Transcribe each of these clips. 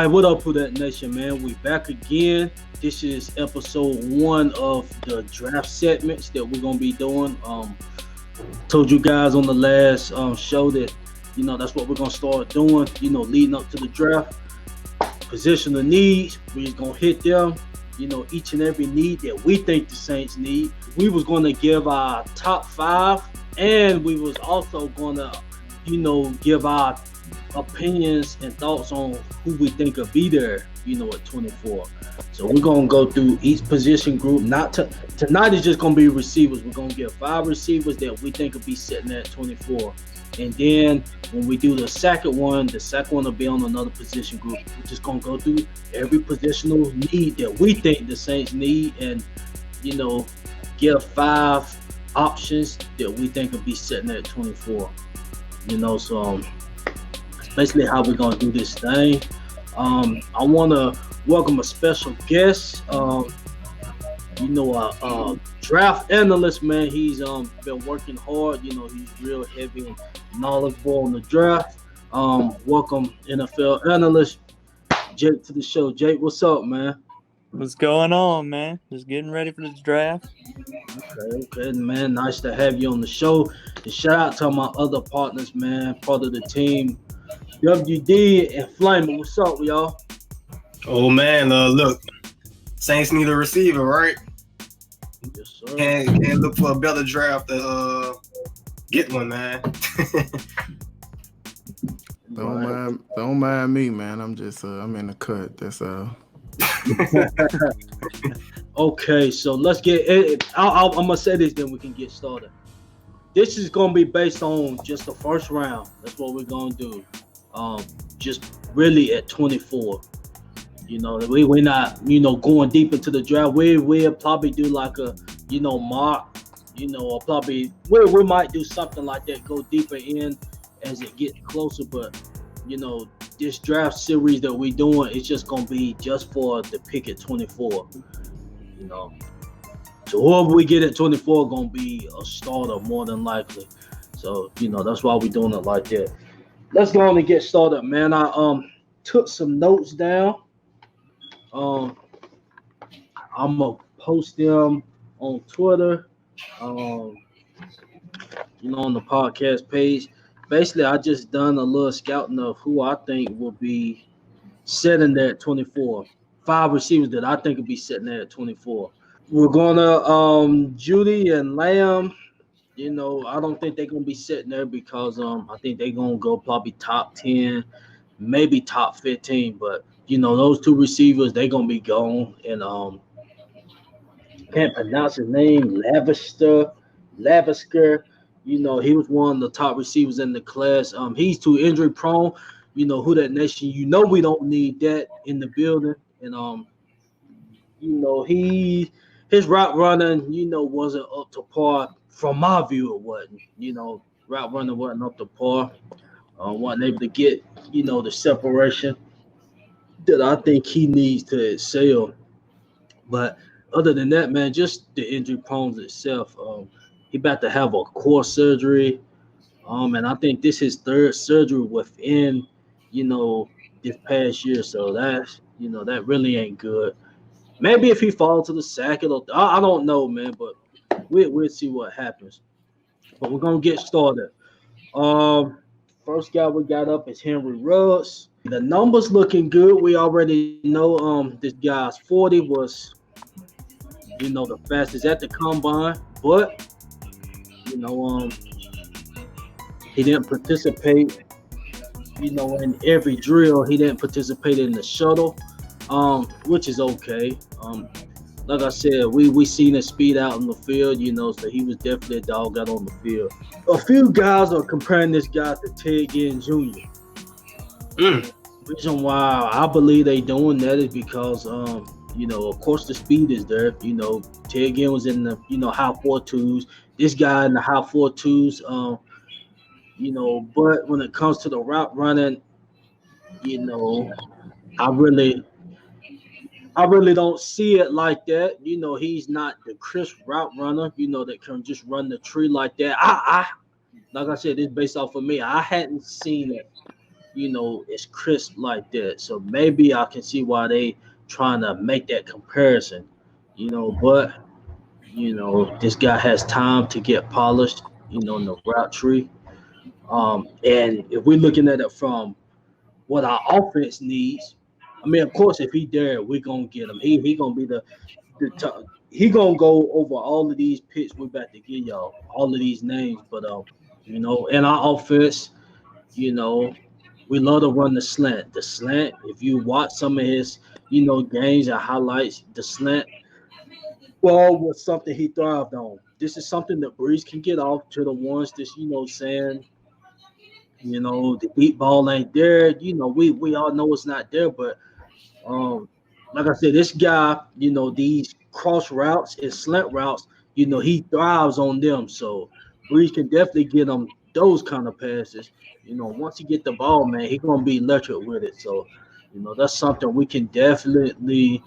right, what up, Who That Nation, man? We back again. This is episode 1 of the draft segments that we're gonna be doing. Told you guys on the last show that that's what we're gonna start doing. Leading up to the draft, position of needs. We're just gonna hit them. Each and every need that we think the Saints need. We was gonna give our top 5, and we was also gonna, give our opinions and thoughts on who we think will be there, at 24. So we're gonna go through each position group. Tonight is just gonna be receivers. We're gonna give 5 receivers that we think will be sitting at 24. And then when we do the second one will be on another position group. We're just gonna go through every positional need that we think the Saints need, and give 5 options that we think will be sitting at 24. So basically how we're gonna do this thing. I want to welcome a special guest. A draft analyst, man. He's been working hard. He's real heavy and knowledgeable on the draft. Welcome NFL analyst Jake to the show. Jake, what's up, man? What's going on, man? Just getting ready for this draft. Okay, man. Nice to have you on the show. And shout out to my other partners, man. Part of the team, WD and Flame. What's up, y'all? Oh man, look, Saints need a receiver, right? Yes, sir. Can't look for a better draft to get one, man. Don't mind me, man. I'm just I'm in the cut. That's Okay, so let's get it. I'm gonna say this, then we can get started. This is gonna be based on just the first round. That's what we're gonna do. Just really at 24. We're not going deep into the draft. We'll probably do like a mock. Or probably we might do something like that. Go deeper in as it gets closer, but this draft series that we're doing is just gonna be just for the pick at 24. So whoever we get at 24 gonna be a starter more than likely. So that's why we're doing it like that. Let's go on and get started, man. I took some notes down. I'm gonna post them on Twitter. On the podcast page. Basically, I just done a little scouting of who I think will be sitting there at 24. 5 receivers that I think will be sitting there at 24. We're gonna Judy and Lamb. I don't think they're gonna be sitting there because I think they're gonna go probably top 10, maybe top 15. But those 2 receivers, they're gonna be gone. And can't pronounce his name, Lavisker. He was one of the top receivers in the class. He's too injury prone. Who that nation? We don't need that in the building. And his route running, wasn't up to par. From my view, it wasn't. Route running wasn't up to par. Wasn't able to get the separation that I think he needs to excel. But other than that, man, just the injury prone itself. He about to have a core surgery. And I think this is his 3rd surgery within, this past year. So that's, that really ain't good. Maybe if he falls to the second, I don't know, man, but we'll see what happens. But we're gonna get started. First guy we got up is Henry Ruggs. The numbers looking good. We already know this guy's 40 was the fastest at the combine, but he didn't participate in every drill. He didn't participate in the shuttle, which is okay. Like I said, we seen his speed out in the field, so he was definitely a dog out on the field. A few guys are comparing this guy to Ted Ginn Jr. The reason why I believe they doing that is because of course the speed is there. Ted Ginn was in the high 4.2s. This guy in the high 4.2s. But when it comes to the route running, I really don't see it like that. He's not the crisp route runner, that can just run the tree like that. Like I said, it's based off of me. I hadn't seen it is crisp like that. So maybe I can see why they trying to make that comparison. But this guy has time to get polished. In the route tree. And if we're looking at it from what our offense needs, I mean, of course, if he there, we're gonna get him. He gonna be the top. He gonna go over all of these picks we about to give y'all, all of these names. But in our offense, we love to run the slant. The slant, if you watch some of his, games and highlights, the slant ball was something he thrived on. This is something that Breeze can get off to the ones that's, saying, the deep ball ain't there. We all know it's not there, but like I said, this guy, these cross routes and slant routes, he thrives on them. So Breeze can definitely get him those kind of passes. Once he get the ball, man, he gonna be electric with it. So, that's something we can definitely,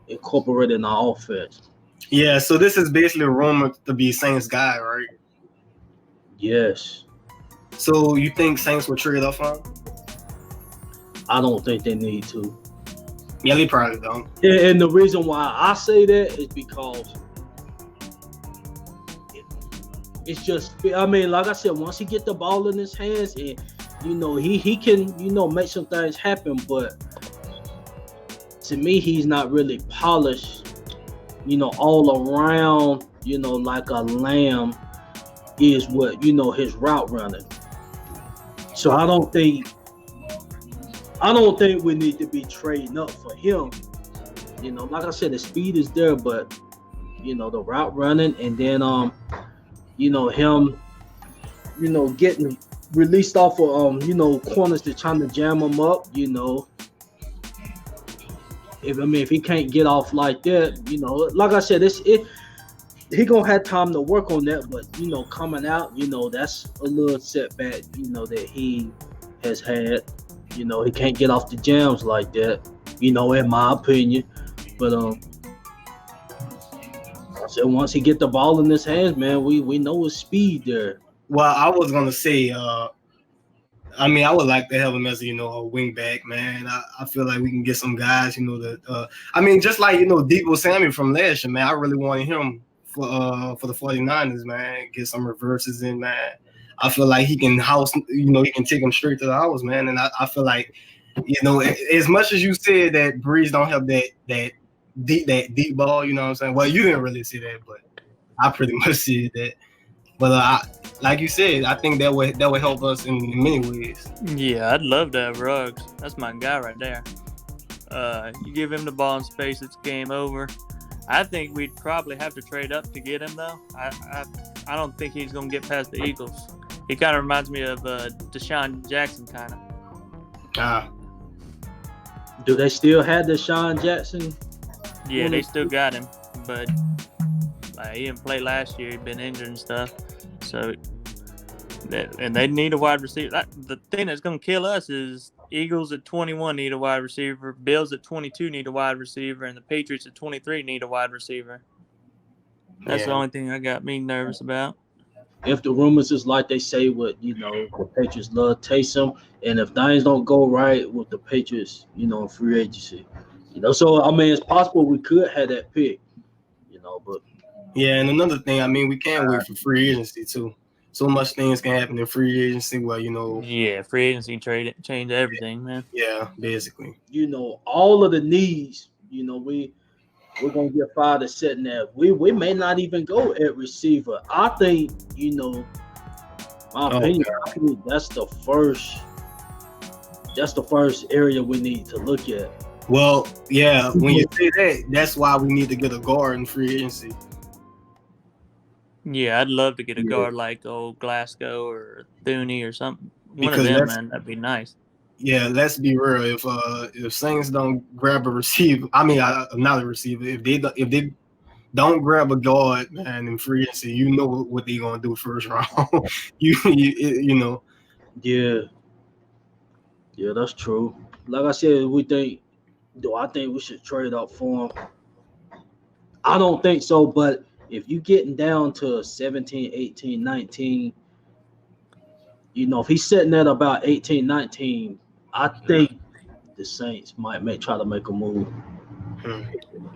incorporate in our offense. Yeah, so this is basically rumored to be Saints guy, right? Yes. So you think Saints will trade up for him? I don't think they need to. Yeah, they probably don't. And the reason why I say that is because it's just, I mean, like I said, once he get the ball in his hands and, he can, make some things happen, but to me, he's not really polished, all around, like a lamb is what, his route running. So I don't think we need to be trading up for him. Like I said, the speed is there, but the route running, and then him, getting released off of corners to trying to jam him up. If he can't get off like that, like I said, he gonna have time to work on that, but coming out, that's a little setback, that he has had. He can't get off the jams like that, in my opinion. But so once he get the ball in his hands, man, we know his speed there. Well, I was gonna say, I mean, I would like to have him as a wing back, man. I feel like we can get some guys, that I mean, just like Debo Samuel from last year, man. I really wanted him for the 49ers, man. Get some reverses in, man. I feel like he can house, he can take them straight to the house, man. And I feel like, as much as you said that Breeze don't have that deep ball, you know what I'm saying? Well, you didn't really see that, but I pretty much see that. But like you said, I think that would help us in many ways. Yeah, I'd love to have Ruggs. That's my guy right there. You give him the ball in space, it's game over. I think we'd probably have to trade up to get him, though. I don't think he's going to get past the Eagles. He kind of reminds me of Deshaun Jackson, kind of. Do they still have Deshaun Jackson? Yeah, they still got him, but he didn't play last year. He'd been injured and stuff. So, and they need a wide receiver. The thing that's going to kill us is Eagles at 21 need a wide receiver, Bills at 22 need a wide receiver, and the Patriots at 23 need a wide receiver. That's the only thing that got me nervous about. If the rumors is like they say, the Patriots love Taysom, and if things don't go right with the Patriots, in free agency, so I mean, it's possible we could have that pick, but. Yeah, and another thing, I mean, we can't wait for free agency too. So much things can happen in free agency. Well, Yeah, free agency change everything, man. Yeah, basically. All of the needs. We're gonna get fired at setting that. We may not even go at receiver. I think, my opinion, I think that's the first area we need to look at. Well, yeah, when you say that, that's why we need to get a guard in free agency. Yeah, I'd love to get a guard like Glasgow or Thuney or something. One of them, man, that'd be nice. Yeah, let's be real. If Saints don't grab a receiver, I mean, not a receiver. If they don't grab a guard, man, in free agency, you know what they're gonna do first round. you know. Yeah, that's true. Like I said, I think we should trade up for him? I don't think so, but if you getting down to 17, 18, 19, if he's sitting at about 18, 19, I think the Saints might try to make a move.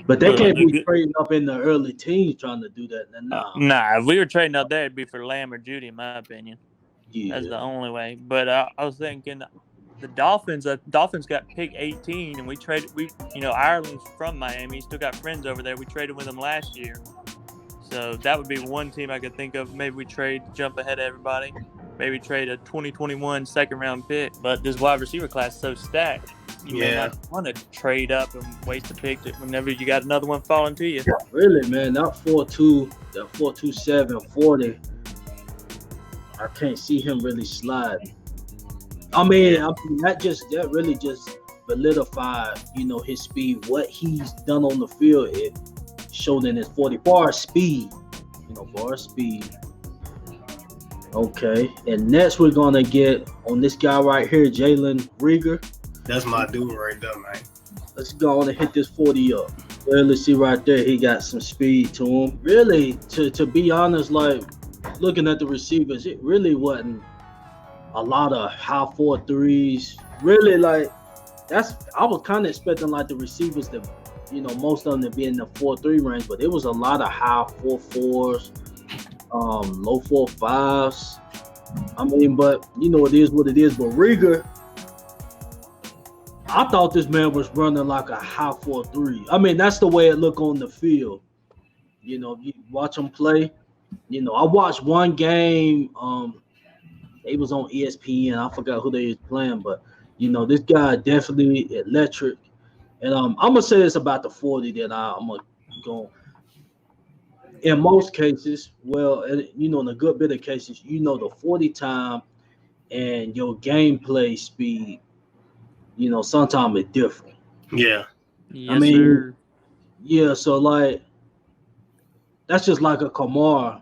But they can't be trading up in the early teens trying to do that. Nah, if we were trading up there, it'd be for Lamb or Judy, in my opinion. Yeah. That's the only way. But I was thinking the Dolphins got pick 18, and we traded. Ireland's from Miami. Still got friends over there. We traded with them last year. So that would be one team I could think of. Maybe we trade, jump ahead of everybody. Maybe trade a 2021 second-round pick. But this wide receiver class is so stacked. You may not want to trade up and waste a pick whenever you got another one falling to you. Really, man, that 4.2, that 4.27, 40, I can't see him really sliding. I mean, that really just solidified, his speed. What he's done on the field, it showed in his 40 bar speed. Okay, and next we're gonna get on this guy right here, Jalen Reagor. That's my dude right there, man. Let's go on and hit this 40 up. Well, let's see right there. He got some speed to him. Really, to be honest, like looking at the receivers, it really wasn't a lot of high 4.3s. Really, like I was kind of expecting like the receivers to, most of them to be in the 4.3 range, but it was a lot of high 4.4s, low 4.5s. I mean, but it is what it is. But Reagor, I thought this man was running like a high 4.3. I mean, that's the way it looked on the field. You watch him play. I watched one game. It was on ESPN. I forgot who they was playing, but this guy definitely electric. And I'm gonna say it's about the 40 that I'm gonna go. In most cases, well, in a good bit of cases, the 40 time and your gameplay speed, sometimes it's different. Yeah. Yes, sir. Yeah. So like, that's just like a Kamara.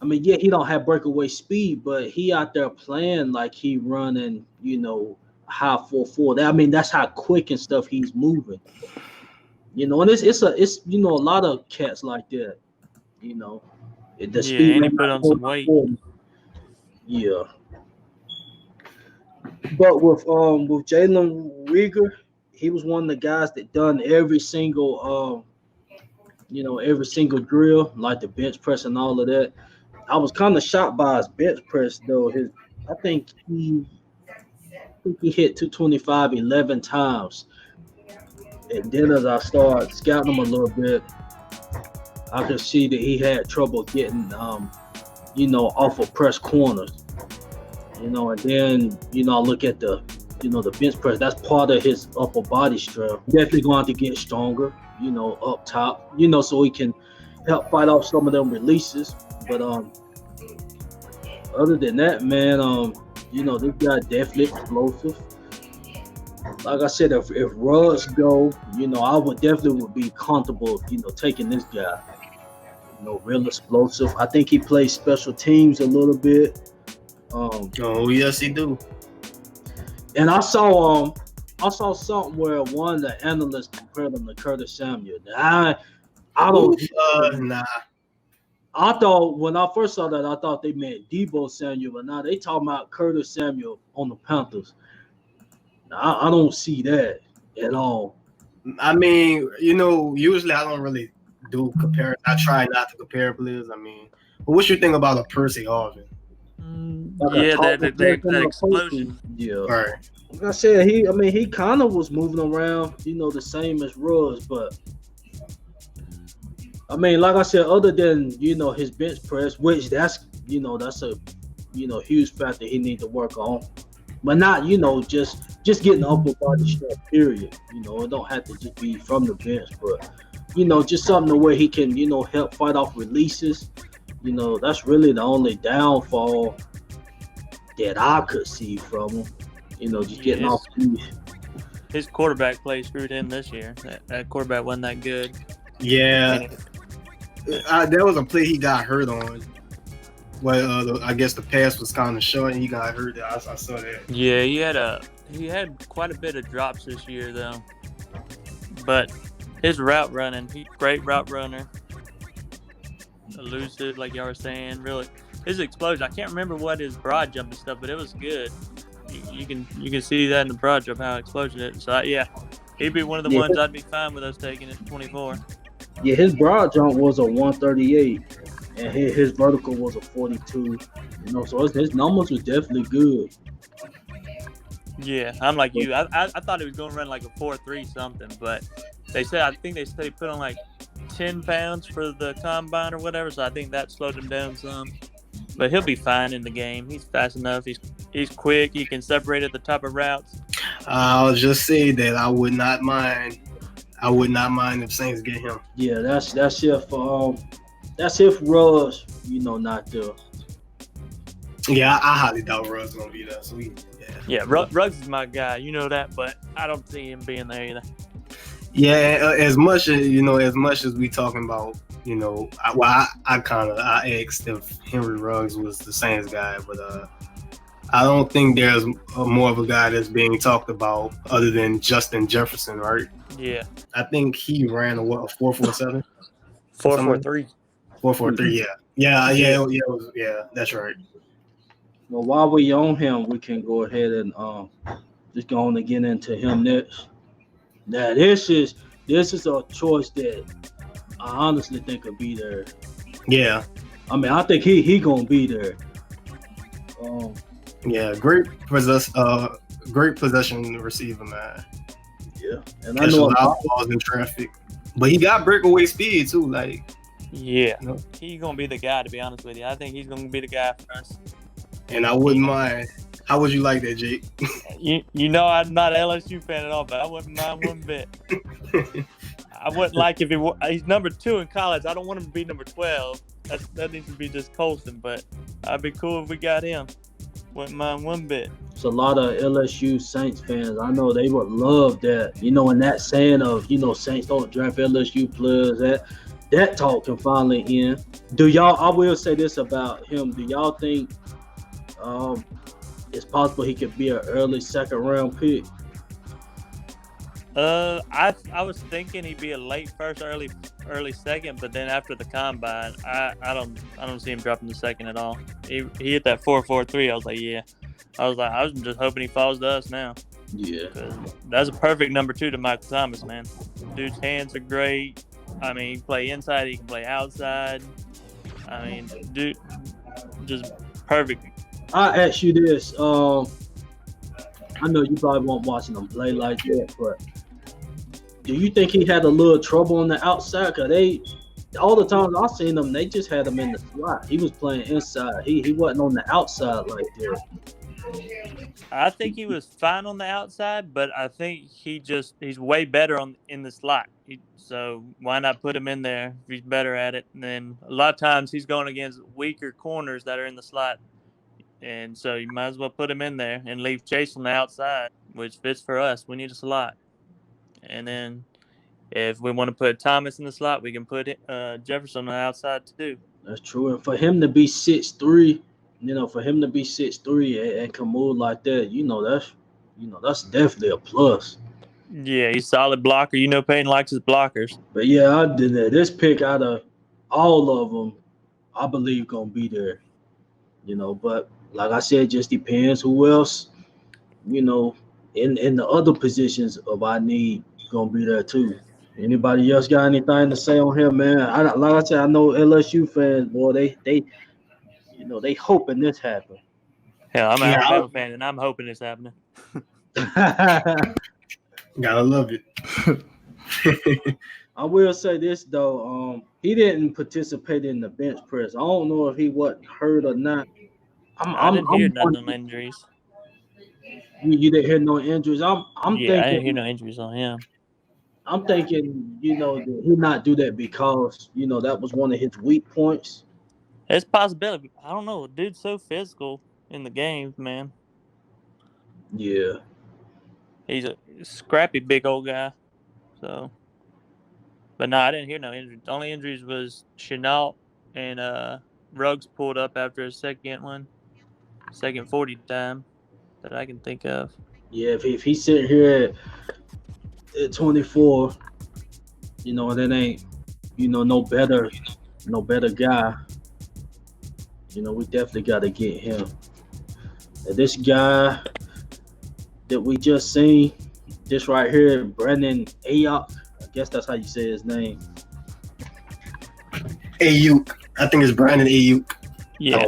I mean, yeah, he don't have breakaway speed, but he out there playing like he running, high 4.4. I mean, that's how quick and stuff he's moving. And it's a lot of cats like that. The speed. And he put on some weight. Yeah. But with Jalen Reagor, he was one of the guys that done every single drill, like the bench press and all of that. I was kind of shocked by his bench press though. I think he hit 225 11 times. And then as I started scouting him a little bit, I could see that he had trouble getting off of press corners. And then I look at the bench press. That's part of his upper body strength. Definitely going to get stronger, up top, so he can help fight off some of them releases. But other than that, man, this guy definitely explosive. Like I said, if Ruggs go, I would be comfortable, taking this guy. Real explosive. I think he plays special teams a little bit. Yes, he do. And I saw something where one of the analysts compared him to Curtis Samuel. I don't. Nah. I thought when I first saw that, I thought they meant Deebo Samuel, but now they talking about Curtis Samuel on the Panthers. Now, I don't see that at all. I mean, usually I don't really do compare. I try not to compare players. I mean, but what you think about a Percy Harvin? That explosion. Yeah. Right. Like I said, he kind of was moving around, the same as Ruggs, but I mean, like I said, other than his bench press, which that's a huge factor he needs to work on, but not just getting upper body strength. Period. It don't have to just be from the bench, but just something where he can help fight off releases. That's really the only downfall that I could see from him. Just getting off. His quarterback play screwed him this year. That quarterback wasn't that good. Yeah. There was a play he got hurt on. Well, I guess the pass was kind of short and he got hurt. I saw that. Yeah, he had quite a bit of drops this year though. But his route running, he's a great route runner. Elusive, like y'all were saying, really his explosion. I can't remember what his broad jump and stuff, but it was good. You can see that in the broad jump how explosion it. So yeah, he'd be one of the ones I'd be fine with us taking at 24. Yeah, his broad jump was a 138, and his vertical was a 42. So his numbers was definitely good. Yeah, I'm like you. I thought he was going to run like a 4.3 something, but I think they said he put on like 10 pounds for the combine or whatever, so I think that slowed him down some. But he'll be fine in the game. He's fast enough. He's quick. He can separate at the top of routes. I'll just say that I would not mind if Saints get him. Yeah, that's if Russ, not there. Yeah, I highly doubt Russ gonna be there. So Ruggs is my guy. You know that, but I don't see him being there either. Yeah, as much as we talking about, I asked if Henry Ruggs was the Saints guy, but I don't think there's more of a guy that's being talked about other than Justin Jefferson, right? Yeah, I think he ran a 4.47, 4.43, 4.43. Yeah. That's right. Well, while we're on him, we can go ahead and just go on and get into him next. Now, this is a choice that I honestly think could be there. Yeah. I mean, I think he gonna be there. Yeah, great possession receiver, man. Yeah, and I know balls in traffic, but he got breakaway speed too. Like, yeah, he's gonna be the guy. To be honest with you, I think he's gonna be the guy for us. And I wouldn't mind. How would you like that, Jake? you know I'm not an LSU fan at all, but I wouldn't mind one bit. I wouldn't like if he's number 2 in college. I don't want him to be number 12. That needs to be just Colston, but I'd be cool if we got him. Wouldn't mind one bit. It's a lot of LSU Saints fans. I know they would love that. And that saying of, Saints don't draft LSU players, that talk can finally end. I will say this about him. Do y'all think it's possible he could be an early second round pick? I was thinking he'd be a late first, early second, but then after the combine, I don't see him dropping the second at all. He hit that 4.43. I was like, yeah. I was just hoping he falls to us now. Yeah. That's a perfect number 2 to Michael Thomas, man. Dude's hands are great. I mean, he can play inside, he can play outside. I mean, dude, just perfect. I ask you this. I know you probably won't watching him play like that, but do you think he had a little trouble on the outside? Cause all the times I've seen him, they just had him in the slot. He was playing inside. He wasn't on the outside like that. I think he was fine on the outside, but I think he's way better in the slot. So why not put him in there if he's better at it? And then a lot of times he's going against weaker corners that are in the slot. And so you might as well put him in there and leave Chase on the outside, which fits for us. We need a slot. And then if we want to put Thomas in the slot, we can put Jefferson on the outside too. That's true. And for him to be 6'3", and can move like that, that's definitely a plus. Yeah, he's a solid blocker. Payton likes his blockers. But yeah, I did that. This pick out of all of them, I believe gonna be there. But like I said, just depends who else, in the other positions of our need gonna be there too. Anybody else got anything to say on him, man? Like I said, I know LSU fans, boy, they hoping this happen. Hell, I'm an Alabama fan, and I'm hoping it's happening. Gotta love it. I will say this though, he didn't participate in the bench press. I don't know if he wasn't hurt or not. I didn't hear nothing on injuries. You didn't hear no injuries. I'm thinking. I didn't hear no injuries on him. I'm thinking, that he not do that because that was one of his weak points. It's a possibility. I don't know. Dude's so physical in the games, man. Yeah. He's a scrappy big old guy. So, but no, I didn't hear no injuries. The only injuries was Chenault and Ruggs pulled up after a second 40 time that I can think of. Yeah, if he's sitting here at 24, that ain't, no better guy. We definitely got to get him. And this guy that we just seen, this right here, Brandon Aiyuk. I guess that's how you say his name. Aiyuk. I think it's Brandon Aiyuk. Yeah.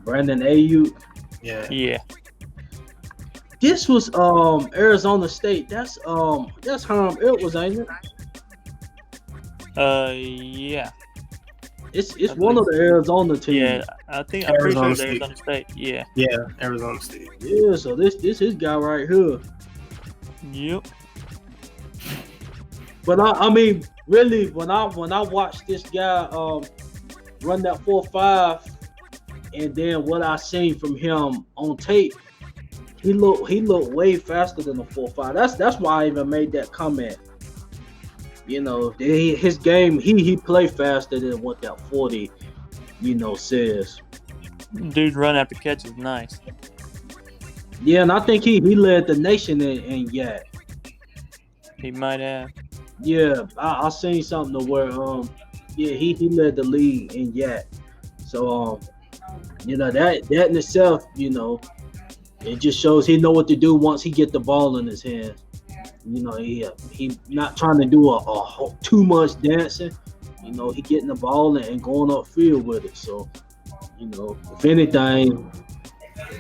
Brandon Aiyuk. Yeah. This was Arizona State. That's Herm Edwards, ain't it? Yeah. It's one of the Arizona teams. Yeah, I'm pretty sure it's Arizona State. Yeah. Yeah, Arizona State. Yeah, so this his guy right here. Yep. But I mean, really, when I watched this guy run that 4.5, and then what I seen from him on tape, he looked way faster than the 4.5. That's why I even made that comment. His game, he play faster than what that 40, says. Dude's run after catch is nice. Yeah, and I think he led the nation in YAC. He might have. Yeah, I seen something to where he led the league in YAC. So that in itself, it just shows he know what to do once he get the ball in his hands. He not trying to do a too much dancing. He getting the ball and going upfield with it. So, if anything,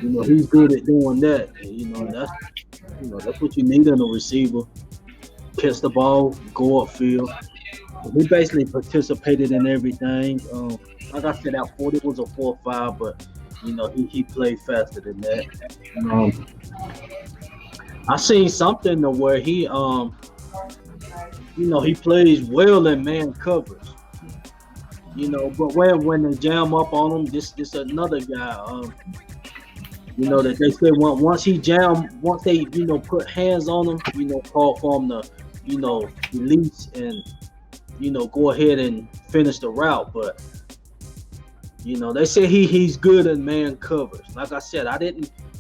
he's good at doing that. And, that's what you need in a receiver. Catch the ball, go upfield. He basically participated in everything. Like I said, that 40 was a 4.5, but he played faster than that. I seen something to where he he plays well in man coverage. But when they jam up on him, this another guy. That they say once they put hands on him, call for him to release and go ahead and finish the route. But they say he's good in man coverage. Like I said,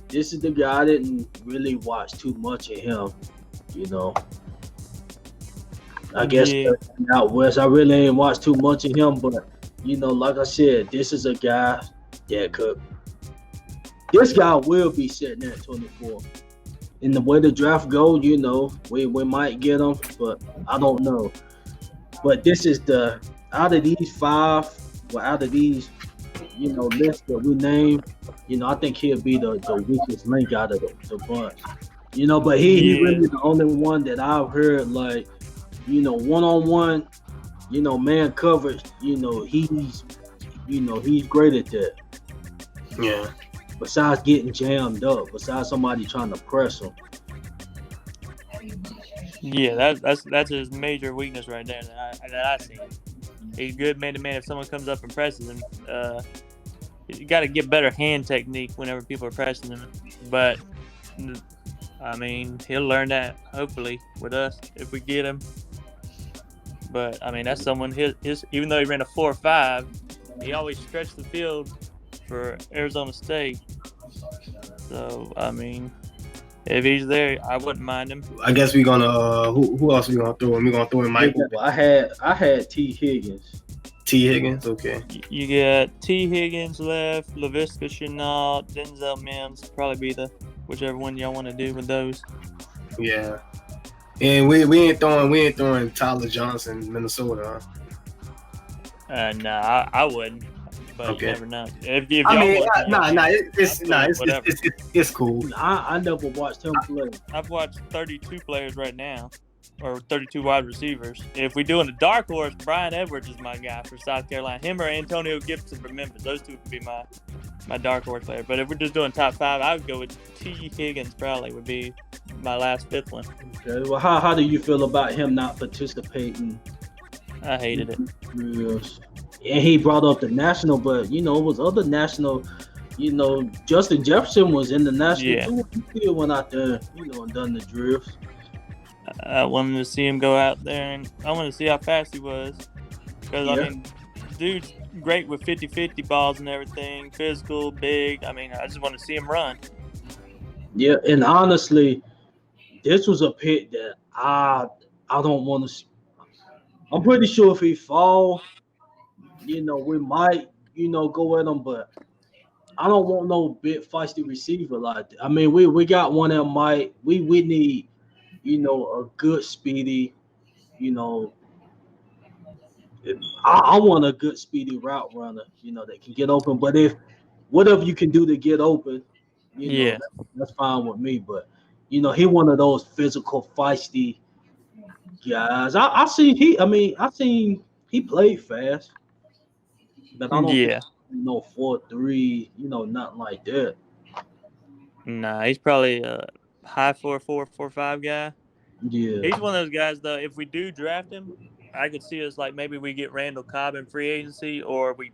this is the guy I didn't really watch too much of him. I guess out west I really ain't watched too much of him, but like I said, this is a guy that could. This guy will be sitting at 24. In the way the draft goes, we might get him, but I don't know. But this is out of these five, out of these, list that we named, I think he'll be the weakest link out of the bunch. But he really the only one that I've heard like, one-on-one, man coverage, he's great at that. Yeah. Besides getting jammed up, besides somebody trying to press him. Yeah, that's his major weakness right there that I see. He's good man-to-man if someone comes up and presses him. You got to get better hand technique whenever people are pressing him. But, I mean, he'll learn that, hopefully, with us if we get him. But, I mean, that's someone, even though he ran a 4.5, he always stretched the field for Arizona State. So, I mean, if he's there, I wouldn't mind him. I guess we're gonna who else we gonna throw in? We're gonna throw in Michael. I had T. Higgins. T. Higgins, okay. You got T. Higgins left, Laviska Shenault, Denzel Mims, probably be whichever one y'all want to do with those. Yeah. And we ain't throwing Tyler Johnson, Minnesota, huh? Nah, I wouldn't. But okay. You never know. If it's cool. I never watched him play. I've watched 32 players right now, or 32 wide receivers. If we're doing a dark horse, Brian Edwards is my guy for South Carolina. Him or Antonio Gibson from Memphis. Those two would be my dark horse player. But if we're just doing top 5, I would go with T. Higgins. Probably would be my last 5th one. Okay. Well, how do you feel about him not participating? I hated it. Yes. And he brought up the national, but it was other national. Justin Jefferson was in the national too. He still went out there, and done the drifts. I wanted to see him go out there, and I wanted to see how fast he was. Because, I mean, dude's great with 50-50 balls and everything, physical, big. I mean, I just want to see him run. Yeah, and honestly, this was a pick that I don't want to. I'm pretty sure if he fall, we might, go at him, but I don't want no big feisty receiver like that. I mean, we got one that might. We need, a good speedy. You know, I want a good speedy route runner. That can get open. But if whatever you can do to get open, Yeah. that's fine with me. But he one of those physical feisty guys. I seen he. I mean, I seen he played fast, but I don't think Yeah. 4.3. Nothing like that. Nah, he's probably a high 4.4, 4.5 guy. Yeah. He's one of those guys, though. If we do draft him, I could see us like maybe we get Randall Cobb in free agency, or we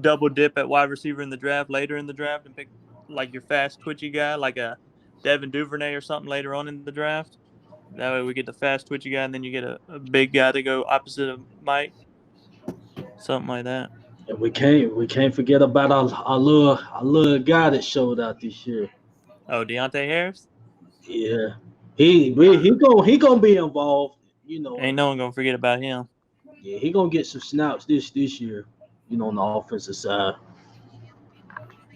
double dip at wide receiver in the draft later in the draft and pick like your fast, twitchy guy, like a Devin Duvernay or something later on in the draft. That way we get the fast, twitchy guy, and then you get a big guy to go opposite of Mike, something like that. And we can't forget about our little guy that showed out this year. Oh, Deontay Harris? Yeah. He gonna be involved, Ain't no one gonna forget about him. Yeah, he gonna get some snaps this year, on the offensive side.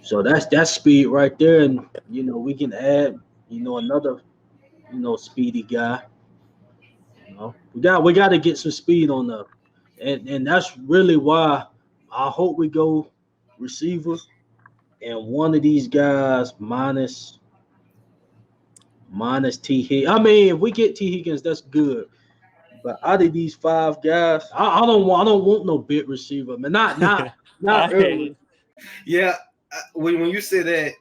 So that's speed right there, and we can add, another, speedy guy. We got to get some speed on the, and that's really why I hope we go receiver, and one of these guys minus T Higgins. I mean, if we get T Higgins, that's good. But out of these five guys, I don't want no big receiver, man. Not early. Yeah, when you say that,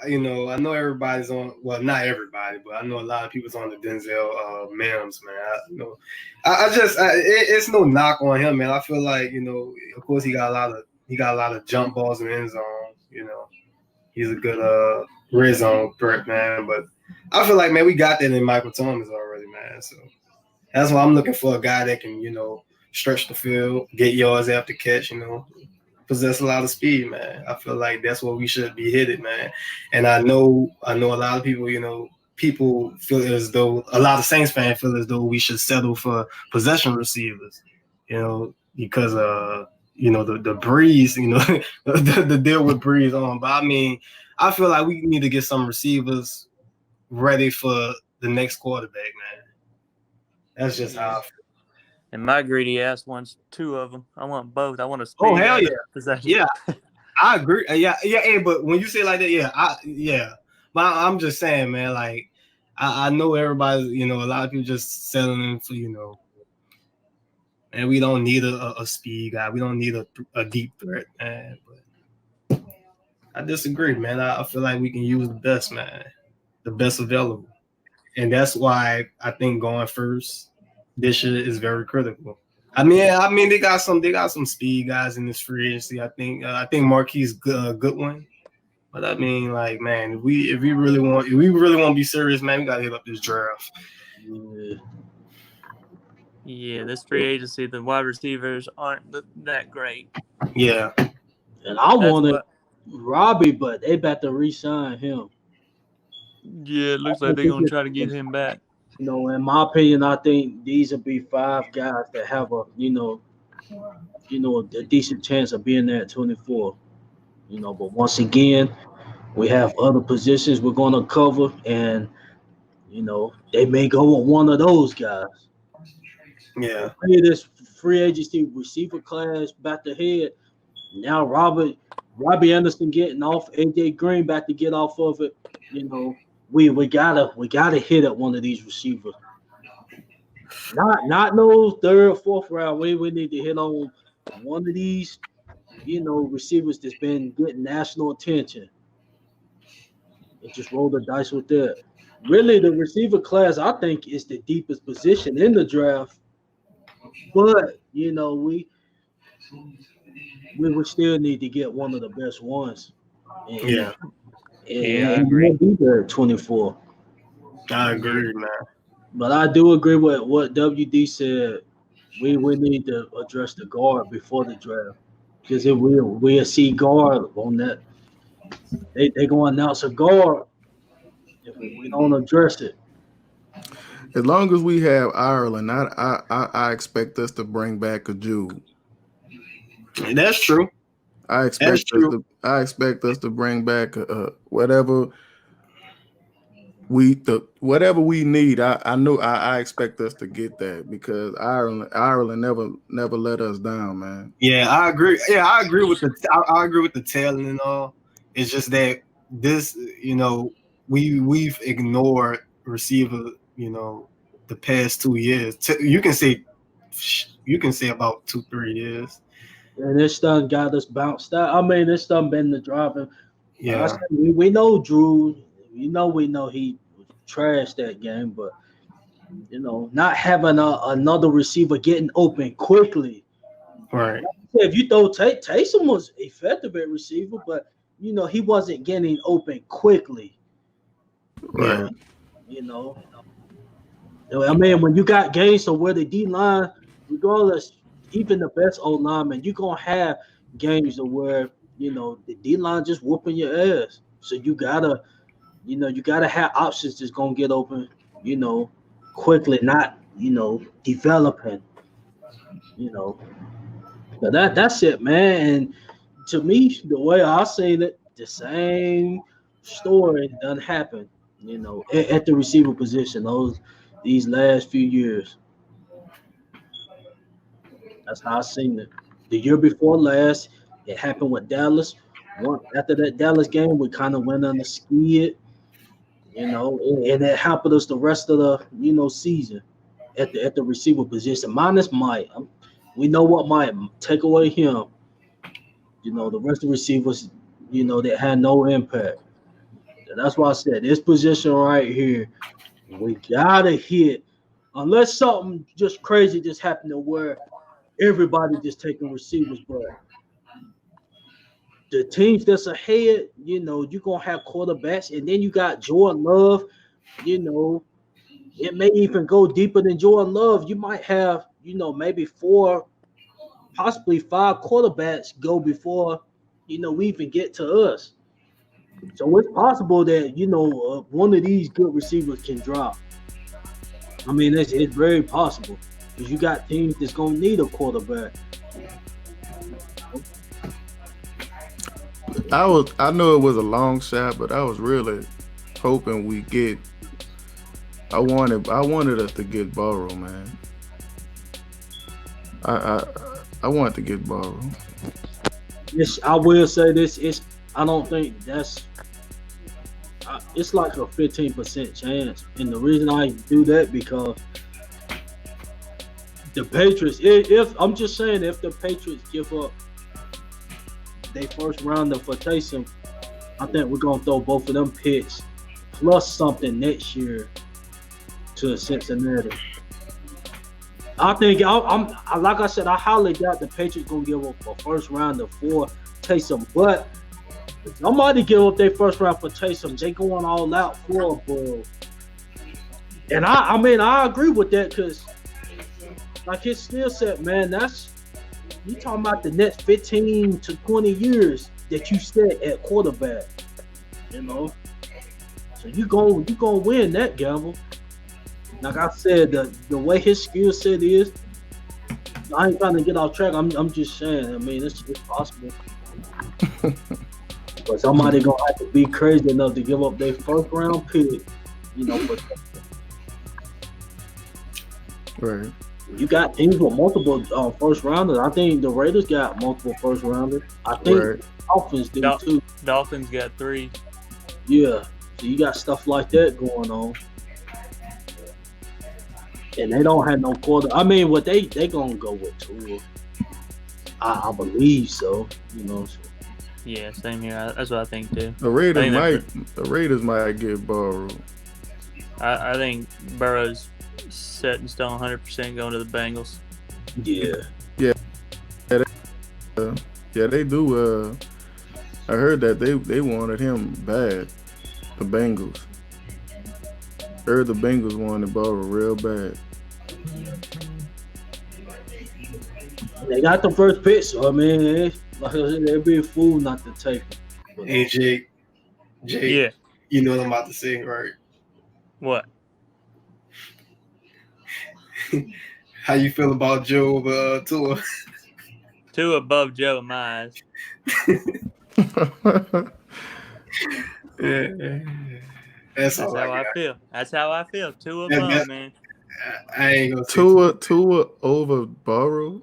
I know everybody's on. Well, not everybody, but I know a lot of people's on the Denzel Mims, man. It's no knock on him, man. I feel like of course he got a lot of jump balls in the end zone. He's a good red zone threat, man. But I feel like, man, we got that in Michael Thomas already, man. So that's why I'm looking for a guy that can, stretch the field, get yards after catch, possess a lot of speed, man. I feel like that's what we should be hitting, man. And I know a lot of people, people feel as though a lot of Saints fans feel as though we should settle for possession receivers, because the Breeze, the deal with Breeze on. But I mean, I feel like we need to get some receivers ready for the next quarterback, man. That's just how I feel. And my greedy ass wants two of them. I want both. I want a speed. Oh, hell yeah. Possession. Yeah, I agree. Yeah. Hey, but when you say like that, yeah. But I'm just saying, man, like, I know everybody, a lot of people just selling for, and we don't need a speed guy. We don't need a deep threat, man. But I disagree, man. I feel like we can use the best, man, the best available. And that's why I think going first this year is very critical. I mean, they got some speed guys in this free agency. I think Marquise good one. But I mean, like, man, if we really want to be serious, man, we gotta hit up this draft. Yeah, this free agency, the wide receivers aren't that great. Yeah. And I wanted Robbie, but they about to re-sign him. Yeah, it looks like they're gonna try to get him back. In my opinion, I think these will be five guys that have a a decent chance of being there at 24. But once again, we have other positions we're gonna cover, and they may go with one of those guys. Yeah. This free agency receiver class back to head. Now Robbie Anderson getting off, AJ Green back to get off of it. We gotta hit at one of these receivers. Not no third, fourth round. We need to hit on one of these, receivers that's been getting national attention. And just roll the dice with that. Really, the receiver class, I think, is the deepest position in the draft. But we would still need to get one of the best ones. Yeah. I agree. Be there at 24. I agree, man. But I do agree with what WD said. We need to address the guard before the draft, because if we'll see guard on that, they gonna announce a guard if we don't address it. As long as we have Ireland, I expect us to bring back a Jude. That's true. I expect us to bring back whatever we need. I know I expect us to get that because Ireland never let us down, man. Yeah, I agree. Yeah, I agree with the talent and all. It's just that this, we've ignored receiver, the past 2 years. You can say about 2-3 years. And this done got us bounced out. I mean, this done been the driving. Like I Yeah, said, we know Drew. We know he trashed that game, but not having another receiver getting open quickly. right. If you throw Taysom was effective at receiver, but he wasn't getting open quickly. Right. I mean, when you got games of where the D line, regardless, even the best old lineman, you're gonna have games of where the D line just whooping your ass. So you gotta have options that's gonna get open, quickly, not developing. But that's it, man. And to me, the way I seen it, the same story done happened, at the receiver position these last few years. That's how I seen it. The year before last, it happened with Dallas. After that Dallas game, we kind of went on the skid, and it happened us the rest of the season at the receiver position. Minus Mike, we know what Mike take away him. The rest of the receivers, that had no impact. And that's why I said this position right here, we gotta hit, unless something just crazy just happened to where everybody just taking receivers, but the teams that's ahead, you're gonna have quarterbacks, and then you got Jordan Love. It may even go deeper than Jordan Love. You might have, maybe 4, possibly 5 quarterbacks go before, we even get to us. So it's possible that one of these good receivers can drop. I mean, it's very possible because you got teams that's gonna need a quarterback. I know it was a long shot, but I was really hoping we get. I wanted us to get Burrow, man. I wanted to get Burrow. Yes, I will say this. I don't think that's. It's like a 15% chance, and the reason I do that because the Patriots. If I'm just saying, if the Patriots give up their first rounder for Taysom, I think we're gonna throw both of them picks plus something next year to Cincinnati. I think I'm like I said, I highly doubt the Patriots gonna give up a first rounder for Taysom, but if somebody give up their first round for Taysom, they going all out for a Burrow. And I mean I agree with that because like his skill set, man, that's you talking about the next 15 to 20 years that you set at quarterback. So you gonna win that gamble. Like I said, the way his skill set is, I ain't trying to get off track. I'm just saying. I mean, it's possible. But somebody gonna have to be crazy enough to give up their first round pick. Right. You got teams with multiple first rounders. I think the Raiders got multiple first rounders. I think Dolphins do too. Dolphins got 3. Yeah. So you got stuff like that going on. And they don't have no quarter. I mean, what they gonna go with Tua. I believe so. So. Yeah, same here. That's what I think too. The Raiders might get Burrow. I think Burrow's set in stone 100% going to the Bengals. Yeah. Yeah, they do. I heard that they wanted him bad. The Bengals. Heard the Bengals wanted Burrow real bad. They got the first pick, so I mean, they'd be a fool not to take him. Hey, Jake. Yeah. You know what I'm about to say, right? What? How you feel about Joe Tua? two above Joe in my eyes. Yeah. That's That's all how I I got. feel. That's how I feel. Two above, man. I ain't gonna say Tua over Burrow.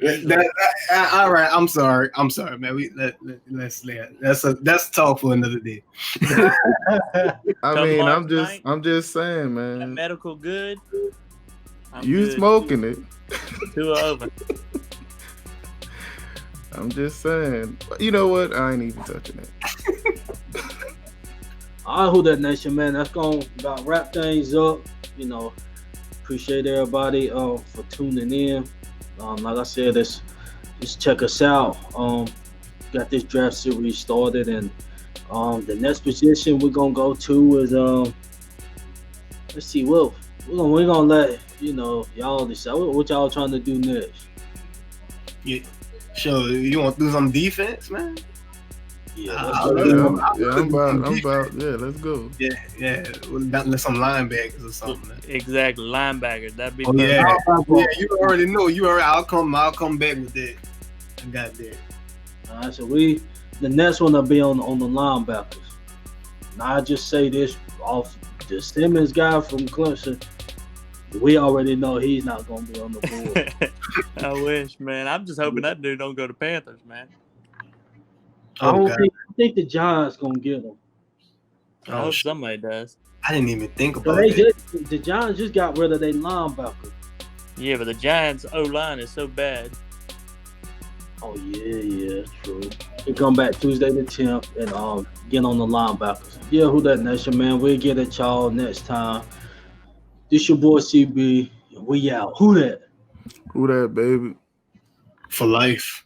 all right, I'm sorry, man. Let's talk for another day. I Come mean, March night, I'm just saying, that man. medical good. I'm You good. smoking it. Two over. I'm just saying. You know what? I ain't even touching it. All right, who that nation, man? That's gonna about wrap things up. You know, appreciate everybody for tuning in. Like I said, just check us out. Got this draft series started, and the next position we're gonna go to is let's see, we're gonna let y'all decide what y'all trying to do next. Yeah, sure. You want to do some defense, man? Yeah, I'm about. Yeah, let's go. Yeah. Let some linebackers or something. Man. Exactly, linebackers. That'd be Oh, perfect. yeah, you already know. I'll come back with that. I got that. All right, so the next one will be on the linebackers. Now I just say this off the Simmons guy from Clemson. We already know he's not gonna be on the board. I wish, man. I'm just hoping that dude don't go to Panthers, man. I think the Giants gonna get him. I hope somebody does. I didn't even think So about that. the Giants just got rid of their linebacker. Yeah, but the Giants' O-line is so bad. Oh yeah, true. He come back Tuesday the 10th and get on the linebackers. Yeah, who that nation, man? We'll get at y'all next time. This your boy CB. We out. Who that? Who that, baby? For life.